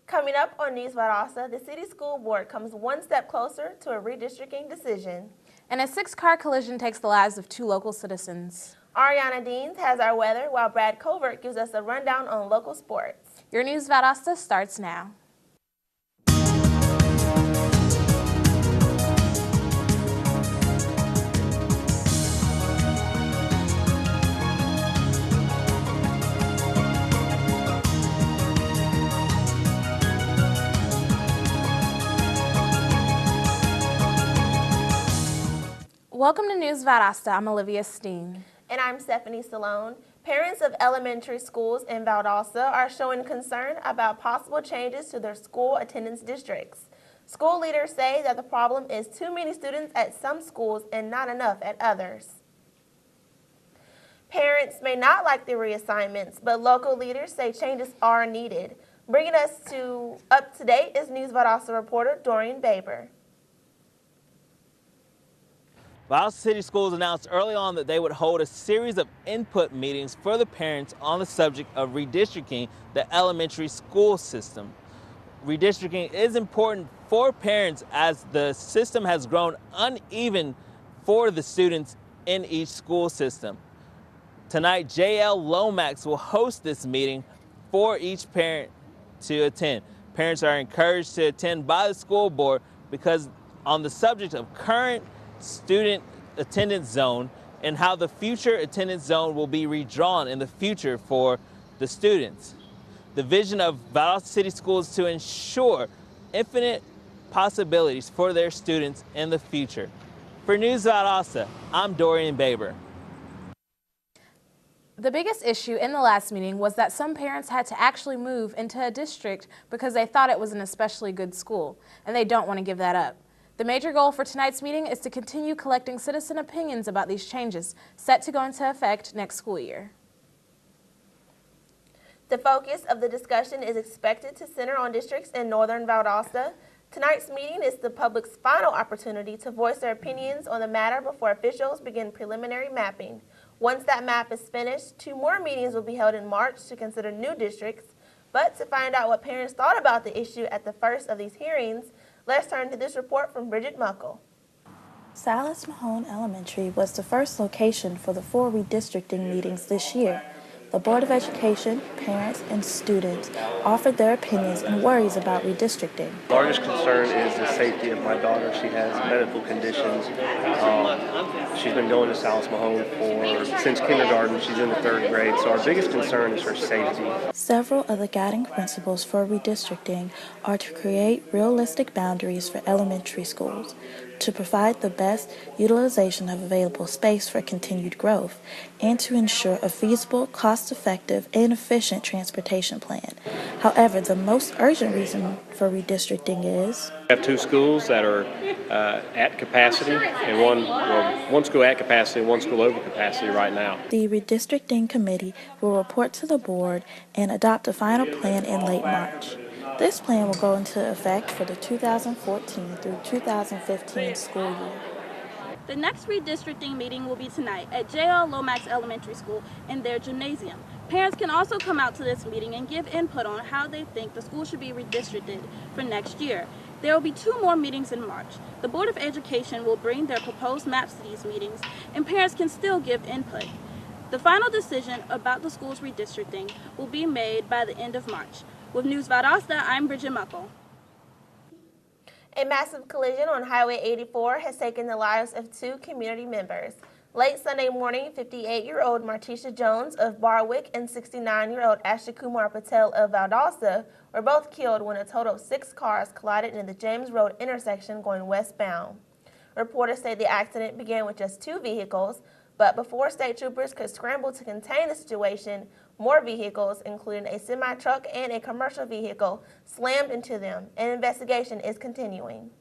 Coming up on News Valdosta, the City School Board comes one step closer to a redistricting decision. And a 6-car collision takes the lives of 2 local citizens. Ariana Deans has our weather, while Brad Covert gives us a rundown on local sports. Your News Valdosta starts now. Welcome to News Valdosta. I'm Olivia Steen. And I'm Stephanie Salone. Parents of elementary schools in Valdosta are showing concern about possible changes to their school attendance districts. School leaders say that the problem is too many students at some schools and not enough at others. Parents may not like the reassignments, but local leaders say changes are needed. Bringing us up to date is News Valdosta reporter Dorian Baber. Valdosta City Schools announced early on that they would hold a series of input meetings for the parents on the subject of redistricting the elementary school system. Redistricting is important for parents as the system has grown uneven for the students in each school system. Tonight, JL Lomax will host this meeting for each parent to attend. Parents are encouraged to attend by the school board because on the subject of current student attendance zone and how the future attendance zone will be redrawn in the future for the students. The vision of Valdosta City Schools is to ensure infinite possibilities for their students in the future. For News Valdosta, I'm Dorian Baber. The biggest issue in the last meeting was that some parents had to actually move into a district because they thought it was an especially good school, and they don't want to give that up. The major goal for tonight's meeting is to continue collecting citizen opinions about these changes, set to go into effect next school year. The focus of the discussion is expected to center on districts in northern Valdosta. Tonight's meeting is the public's final opportunity to voice their opinions on the matter before officials begin preliminary mapping. Once that map is finished, 2 more meetings will be held in March to consider new districts. But to find out what parents thought about the issue at the first of these hearings, let's turn to this report from Bridget Muckle. Silas Mahone Elementary was the first location for the 4 redistricting meetings this year. The Board of Education, parents, and students offered their opinions and worries about redistricting. The largest concern is the safety of my daughter. She has medical conditions. She's been going to Silas Mahone since kindergarten. She's in the 3rd grade, so our biggest concern is her safety. Several of the guiding principles for redistricting are to create realistic boundaries for elementary schools, to provide the best utilization of available space for continued growth, and to ensure a feasible, cost-effective, and efficient transportation plan. However, the most urgent reason for redistricting is We have 2 schools that are at capacity, and one school at capacity and one school over capacity right now. the redistricting committee will report to the board and adopt a final plan in late March. This plan will go into effect for the 2014 through 2015 school year. The next redistricting meeting will be tonight at JL Lomax Elementary School in their gymnasium. Parents can also come out to this meeting and give input on how they think the school should be redistricted for next year. There will be 2 more meetings in March. The Board of Education will bring their proposed maps to these meetings, and parents can still give input. The final decision about the school's redistricting will be made by the end of March. With News Valdosta, I'm Bridget Muckle. A massive collision on Highway 84 has taken the lives of 2 community members. Late Sunday morning, 58-year-old Martisha Jones of Barwick and 69-year-old Ashley Kumar Patel of Valdosta were both killed when a total of 6 cars collided in the James Road intersection going westbound. Reporters say the accident began with just 2 vehicles, but before state troopers could scramble to contain the situation, more vehicles, including a semi-truck and a commercial vehicle, slammed into them. An investigation is continuing.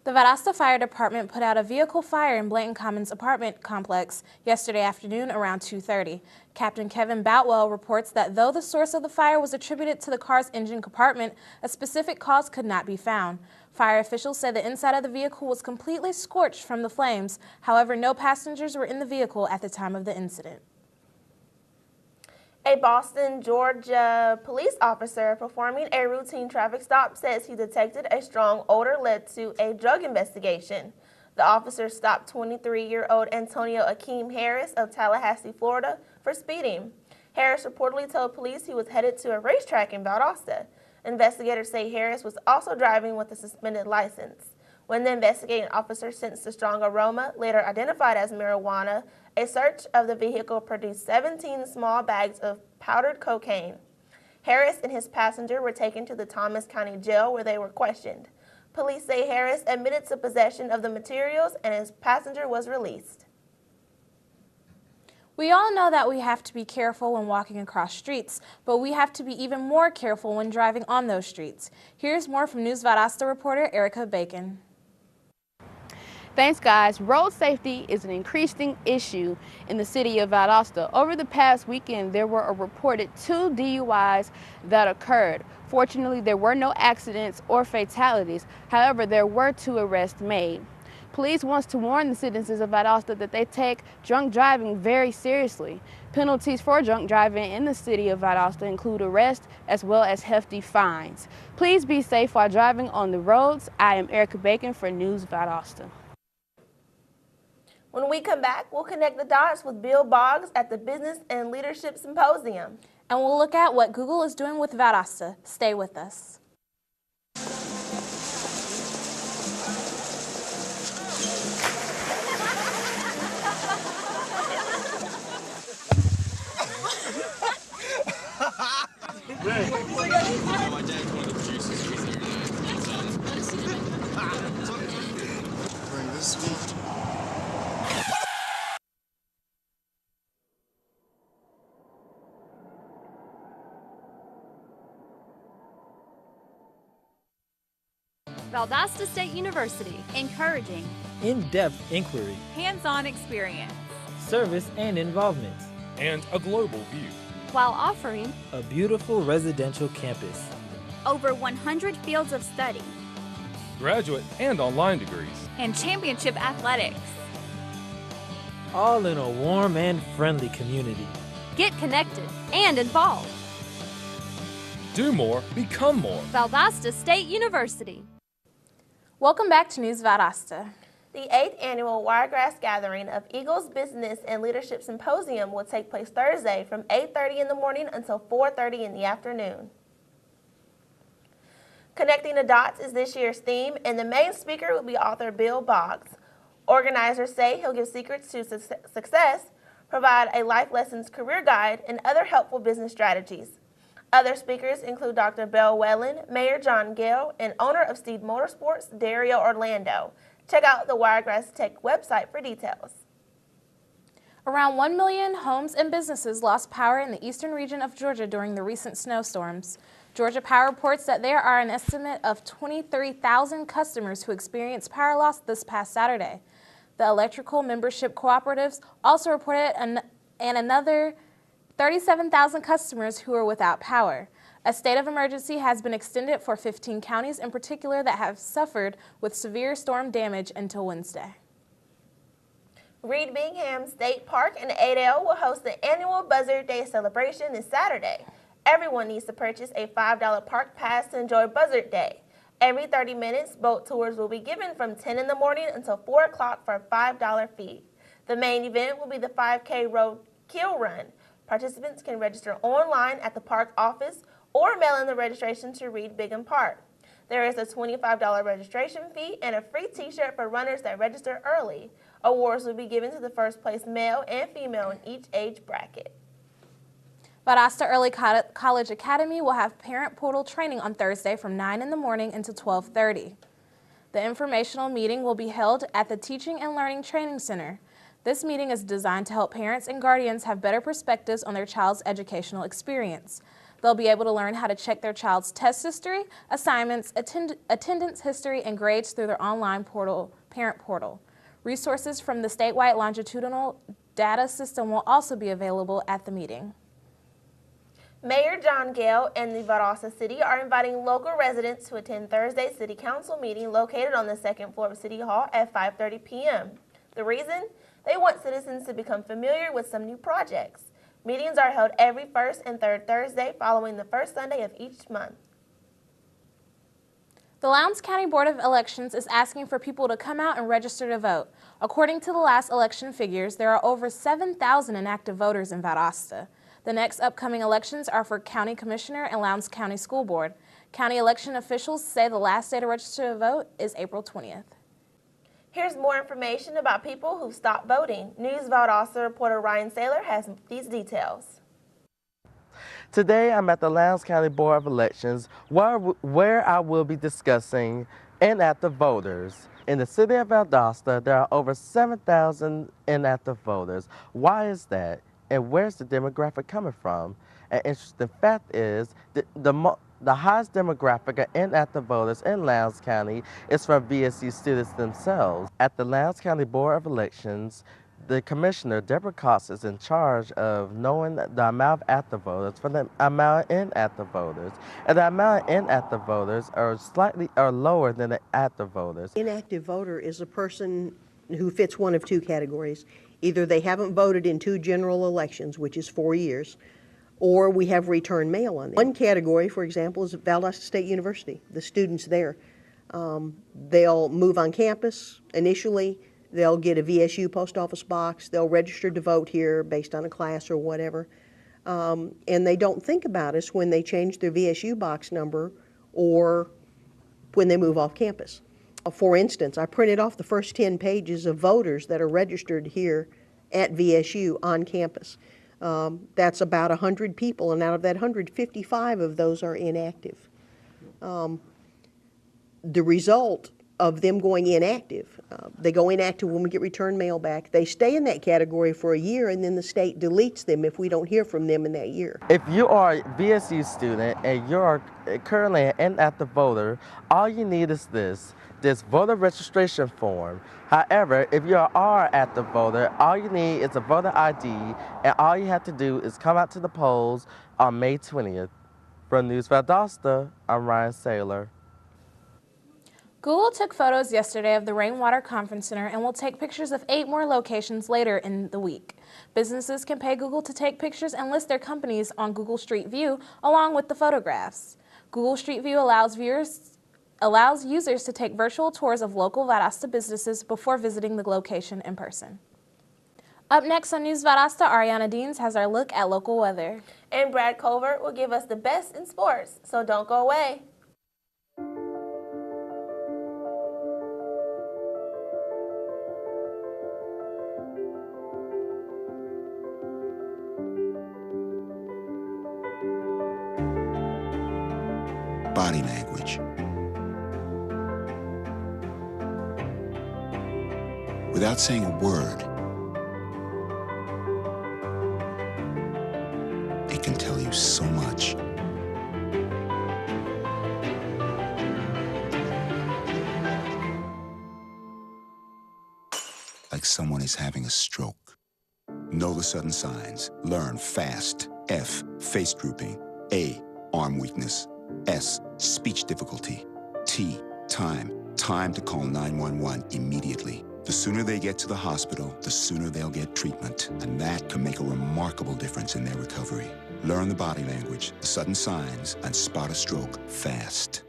The Valdosta Fire Department put out a vehicle fire in Blanton Commons apartment complex yesterday afternoon around 2:30. Captain Kevin Boutwell reports that though the source of the fire was attributed to the car's engine compartment, a specific cause could not be found. Fire officials said the inside of the vehicle was completely scorched from the flames. However, no passengers were in the vehicle at the time of the incident. A Boston, Georgia police officer performing a routine traffic stop says he detected a strong odor led to a drug investigation. The officer stopped 23-year-old Antonio Akeem Harris of Tallahassee, Florida, for speeding. Harris reportedly told police he was headed to a racetrack in Valdosta. Investigators say Harris was also driving with a suspended license. When the investigating officer sensed a strong aroma, later identified as marijuana, a search of the vehicle produced 17 small bags of powdered cocaine. Harris and his passenger were taken to the Thomas County Jail where they were questioned. Police say Harris admitted to possession of the materials and his passenger was released. We all know that we have to be careful when walking across streets, but we have to be even more careful when driving on those streets. Here's more from News Valdosta reporter Erica Bacon. Thanks, guys. Road safety is an increasing issue in the city of Valdosta. Over the past weekend, there were a reported 2 DUIs that occurred. Fortunately, there were no accidents or fatalities. However, there were 2 arrests made. Police wants to warn the citizens of Valdosta that they take drunk driving very seriously. Penalties for drunk driving in the city of Valdosta include arrest as well as hefty fines. Please be safe while driving on the roads. I am Erica Bacon for News Valdosta. When we come back, we'll connect the dots with Bill Boggs at the Business and Leadership Symposium. And we'll look at what Google is doing with Valdosta. Stay with us. Valdosta State University, encouraging in-depth inquiry, hands-on experience, service and involvement, and a global view, while offering a beautiful residential campus, over 100 fields of study, graduate and online degrees, and championship athletics. All in a warm and friendly community. Get connected and involved. Do more, become more. Valdosta State University. Welcome back to News Valdosta. The 8th annual Wiregrass Gathering of Eagles Business and Leadership Symposium will take place Thursday from 8:30 in the morning until 4:30 in the afternoon. Connecting the Dots is this year's theme, and the main speaker will be author Bill Boggs. Organizers say he'll give secrets to success, provide a life lessons career guide, and other helpful business strategies. Other speakers include Dr. Bell Whalen, Mayor John Gale, and owner of Steed Motorsports, Dario Orlando. Check out the Wiregrass Tech website for details. Around 1 million homes and businesses lost power in the eastern region of Georgia during the recent snowstorms. Georgia Power reports that there are an estimate of 23,000 customers who experienced power loss this past Saturday. The electrical membership cooperatives also reported another 37,000 customers who are without power. A state of emergency has been extended for 15 counties in particular that have suffered with severe storm damage until Wednesday. Reed Bingham State Park in Adel will host the annual Buzzard Day celebration this Saturday. Everyone needs to purchase a $5 park pass to enjoy Buzzard Day. Every 30 minutes, boat tours will be given from 10 in the morning until 4 o'clock for a $5 fee. The main event will be the 5K Road Kill Run. Participants can register online at the park office or mail in the registration to Reed Bingham Park. There is a $25 registration fee and a free t-shirt for runners that register early. Awards will be given to the first place male and female in each age bracket. Valdosta Early College Academy will have parent portal training on Thursday from 9 in the morning until 12:30. The informational meeting will be held at the Teaching and Learning Training Center. This meeting is designed to help parents and guardians have better perspectives on their child's educational experience. They'll be able to learn how to check their child's test history, assignments, attendance history, and grades through their online portal, parent portal. Resources from the statewide longitudinal data system will also be available at the meeting. Mayor John Gale and the Valdosta City are inviting local residents to attend Thursday's City Council meeting located on the second floor of City Hall at 5:30 p.m. The reason? They want citizens to become familiar with some new projects. Meetings are held every first and third Thursday following the first Sunday of each month. The Lowndes County Board of Elections is asking for people to come out and register to vote. According to the last election figures, there are over 7,000 inactive voters in Valdosta. The next upcoming elections are for County Commissioner and Lowndes County School Board. County election officials say the last day to register to vote is April 20th. Here's more information about people who stopped voting. News Valdosta reporter Ryan Saylor has these details. Today I'm at the Lowndes County Board of Elections where I will be discussing inactive voters. In the city of Valdosta, there are over 7,000 inactive voters. Why is that? And where's the demographic coming from? An interesting fact is the highest demographic of inactive voters in Lowndes County is from VSU students themselves. At the Lowndes County Board of Elections, the Commissioner, Deborah Cox, is in charge of knowing the amount of active voters from the amount of inactive voters. And the amount of inactive voters are lower than the active voters. Inactive voter is a person who fits one of two categories. Either they haven't voted in 2 general elections, which is 4 years, or we have return mail on them. One category, for example, is Valdosta State University, the students there. They'll move on campus initially. They'll get a VSU post office box. They'll register to vote here based on a class or whatever. And they don't think about us when they change their VSU box number or when they move off campus. For instance, I printed off the first 10 pages of voters that are registered here at VSU on campus. That's about 100 people, and out of that 155 of those are inactive. The result of them going inactive, they go inactive when we get return mail back. They stay in that category for a year, and then the state deletes them if we don't hear from them in that year. If you are a VSU student and you're currently an inactive voter, all you need is this voter registration form. However, if you are an active voter, all you need is a voter ID, and all you have to do is come out to the polls on May 20th. From News Valdosta, I'm Ryan Saylor. Google took photos yesterday of the Rainwater Conference Center and will take pictures of 8 more locations later in the week. Businesses can pay Google to take pictures and list their companies on Google Street View along with the photographs. Google Street View allows users to take virtual tours of local Valdosta businesses before visiting the location in person. Up next on News Valdosta, Ariana Deans has our look at local weather. And Brad Colbert will give us the best in sports, so don't go away. Body language. Without saying a word, it can tell you so much. Like someone is having a stroke. Know the sudden signs. Learn fast. F, face drooping. A, arm weakness. S, speech difficulty. T, time. Time to call 911 immediately. The sooner they get to the hospital, the sooner they'll get treatment. And that can make a remarkable difference in their recovery. Learn the body language, the sudden signs, and spot a stroke fast.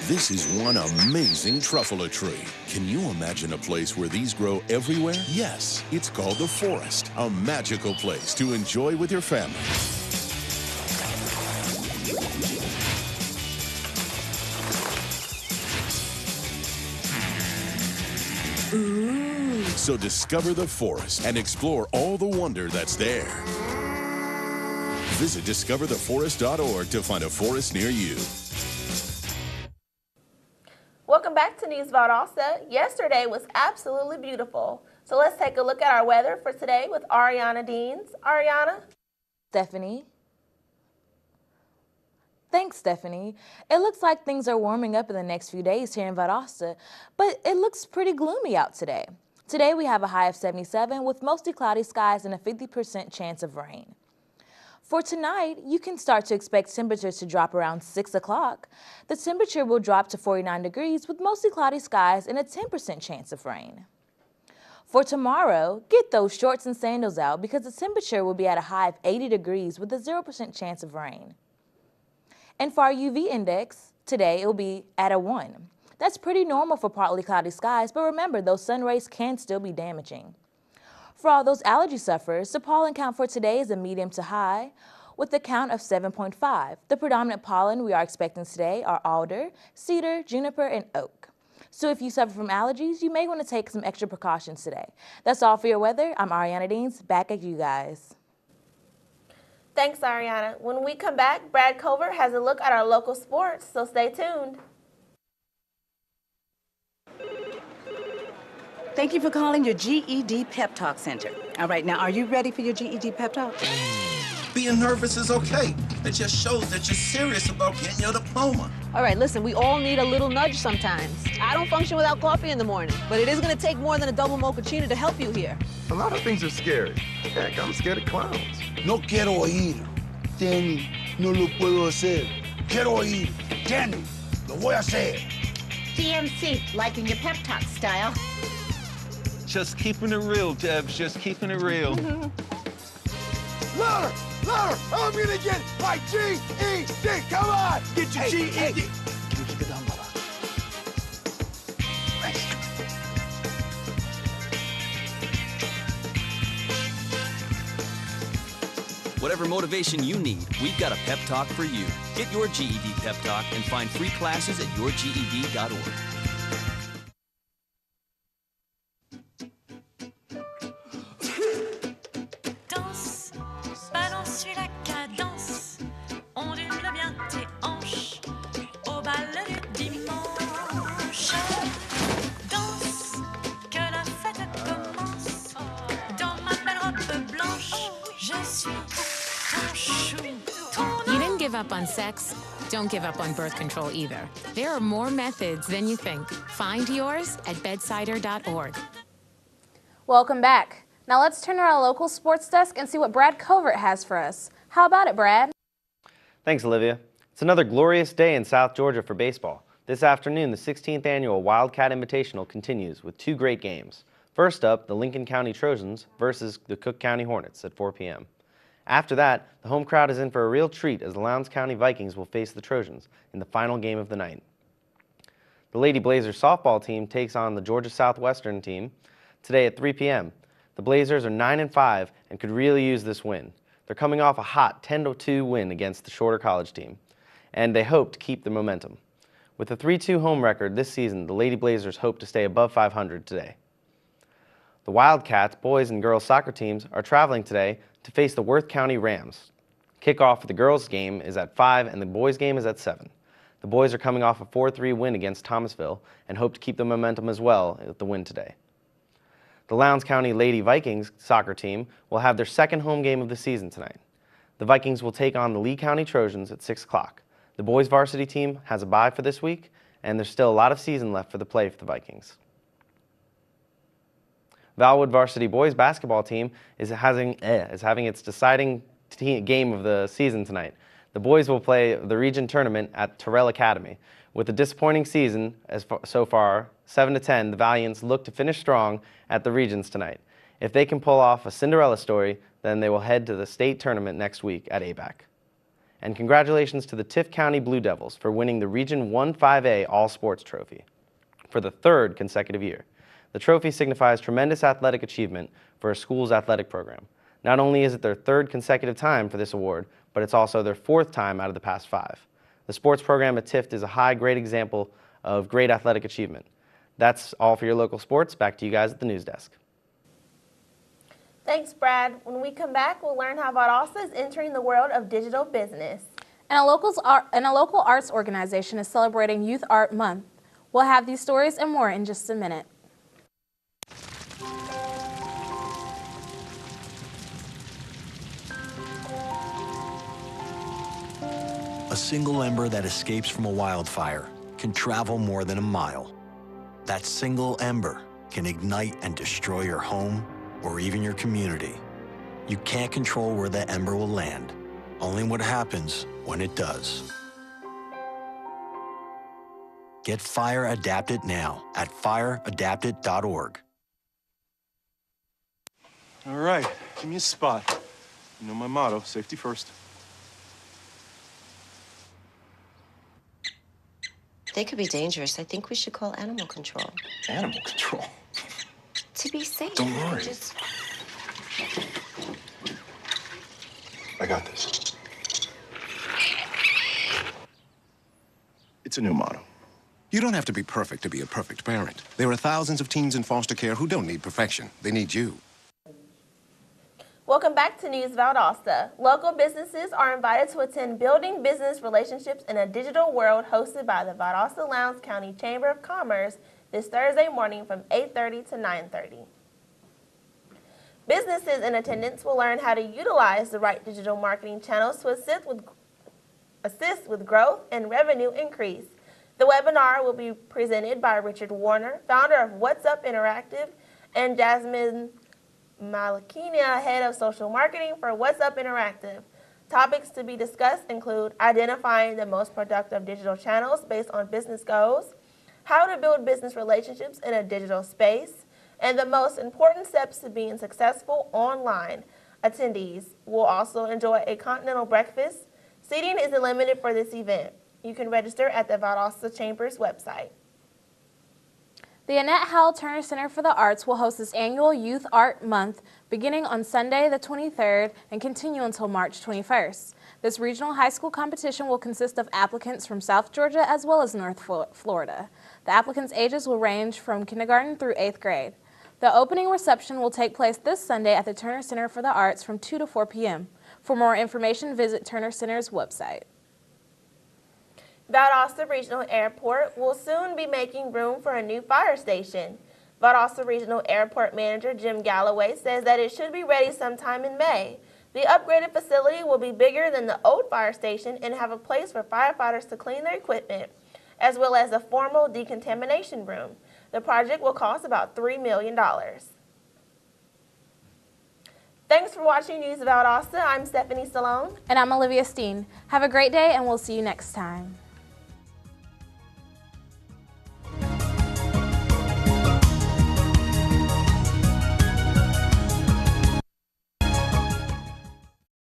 This is one amazing truffula tree. Can you imagine a place where these grow everywhere? Yes, it's called the forest, a magical place to enjoy with your family. Ooh. So discover the forest and explore all the wonder that's there. Visit discovertheforest.org to find a forest near you. Welcome back to News Valdosta. Yesterday was absolutely beautiful. So let's take a look at our weather for today with Ariana Deans. Ariana? Stephanie? Thanks, Stephanie. It looks like things are warming up in the next few days here in Valdosta, but it looks pretty gloomy out today. Today we have a high of 77 with mostly cloudy skies and a 50% chance of rain. For tonight, you can start to expect temperatures to drop around 6 o'clock. The temperature will drop to 49 degrees with mostly cloudy skies and a 10% chance of rain. For tomorrow, get those shorts and sandals out because the temperature will be at a high of 80 degrees with a 0% chance of rain. And for our UV index, today it will be at a 1. That's pretty normal for partly cloudy skies, but remember, those sun rays can still be damaging. For all those allergy sufferers, the pollen count for today is a medium to high with a count of 7.5. The predominant pollen we are expecting today are alder, cedar, juniper, and oak. So if you suffer from allergies, you may want to take some extra precautions today. That's all for your weather. I'm Ariana Deans, back at you guys. Thanks, Ariana. When we come back, Brad Covert has a look at our local sports, so stay tuned. Thank you for calling your GED Pep Talk Center. All right, now, are you ready for your GED Pep Talk? Being nervous is okay. It just shows that you're serious about getting your diploma. All right, listen, we all need a little nudge sometimes. I don't function without coffee in the morning, but it is going to take more than a double mochaccino to help you here. A lot of things are scary. Heck, I'm scared of clowns. No quiero oír. Danny, no lo puedo hacer. Quiero oír. Danny, lo voy a hacer. DMC, liking your pep talk style. Just keeping it real, Debs. Just keeping it real. Louder! Louder! I'm gonna get my GED! Come on! Get your GED! Hey. Can you keep it down, brother? Thanks. Whatever motivation you need, we've got a pep talk for you. Get your GED pep talk and find free classes at yourged.org. You didn't give up on sex. Don't give up on birth control either. There are more methods than you think. Find yours at bedsider.org. Welcome back. Now let's turn to our local sports desk and see what Brad Covert has for us. How about it, Brad? Thanks, Olivia. It's another glorious day in South Georgia for baseball. This afternoon, the 16th annual Wildcat Invitational continues with two great games. First up, the Lincoln County Trojans versus the Cook County Hornets at 4 p.m. After that, the home crowd is in for a real treat as the Lowndes County Vikings will face the Trojans in the final game of the night. The Lady Blazers softball team takes on the Georgia Southwestern team today at 3 p.m. The Blazers are 9-5 and could really use this win. They're coming off a hot 10-2 win against the Shorter College team, and they hope to keep the momentum. With a 3-2 home record this season, the Lady Blazers hope to stay above 500 today. The Wildcats boys and girls soccer teams are traveling today to face the Worth County Rams. Kickoff for the girls' game is at 5 and the boys' game is at 7. The boys are coming off a 4-3 win against Thomasville and hope to keep the momentum as well with the win today. The Lowndes County Lady Vikings soccer team will have their second home game of the season tonight. The Vikings will take on the Lee County Trojans at 6 o'clock. The boys' varsity team has a bye for this week, and there's still a lot of season left for the play for the Vikings. Valwood varsity boys basketball team is having its deciding game of the season tonight. The boys will play the region tournament at Terrell Academy. With a disappointing season so far, 7-10, the Valiants look to finish strong at the regions tonight. If they can pull off a Cinderella story, then they will head to the state tournament next week at ABAC. And congratulations to the Tift County Blue Devils for winning the Region 1-5A All Sports Trophy for the third consecutive year. The trophy signifies tremendous athletic achievement for a school's athletic program. Not only is it their third consecutive time for this award, but it's also their fourth time out of the past 5. The sports program at Tift is a great example of great athletic achievement. That's all for your local sports. Back to you guys at the news desk. Thanks, Brad. When we come back, we'll learn how Valdosta is entering the world of digital business. And a local arts organization is celebrating Youth Art Month. We'll have these stories and more in just a minute. A single ember that escapes from a wildfire can travel more than a mile. That single ember can ignite and destroy your home or even your community. You can't control where the ember will land, only what happens when it does. Get Fire Adapted now at fireadapted.org. All right, give me a spot. You know my motto, safety first. They could be dangerous. I think we should call animal control. Animal control? To be safe. Don't worry. Just... I got this. It's a new motto. You don't have to be perfect to be a perfect parent. There are thousands of teens in foster care who don't need perfection. They need you. Welcome back to News Valdosta. Local businesses are invited to attend Building Business Relationships in a Digital World hosted by the Valdosta-Lowndes County Chamber of Commerce this Thursday morning from 8:30 to 9:30. Businesses in attendance will learn how to utilize the right digital marketing channels to assist with growth and revenue increase. The webinar will be presented by Richard Warner, founder of What's Up Interactive, and Jasmine Malakina, head of social marketing for What's Up Interactive. Topics to be discussed include identifying the most productive digital channels based on business goals, how to build business relationships in a digital space, and the most important steps to being successful online. Attendees will also enjoy a continental breakfast. Seating is limited for this event. You can register at the Valdosta Chamber's website. The Annette Howell Turner Center for the Arts will host its annual Youth Art Month beginning on Sunday the 23rd and continue until March 21st. This regional high school competition will consist of applicants from South Georgia as well as North Florida. The applicants' ages will range from kindergarten through 8th grade. The opening reception will take place this Sunday at the Turner Center for the Arts from 2 to 4 p.m. For more information, visit Turner Center's website. Valdosta Regional Airport will soon be making room for a new fire station. Valdosta Regional Airport Manager Jim Galloway says that it should be ready sometime in May. The upgraded facility will be bigger than the old fire station and have a place for firefighters to clean their equipment, as well as a formal decontamination room. The project will cost about $3 million. Thanks for watching News Valdosta. I'm Stephanie Stallone. And I'm Olivia Steen. Have a great day, and we'll see you next time.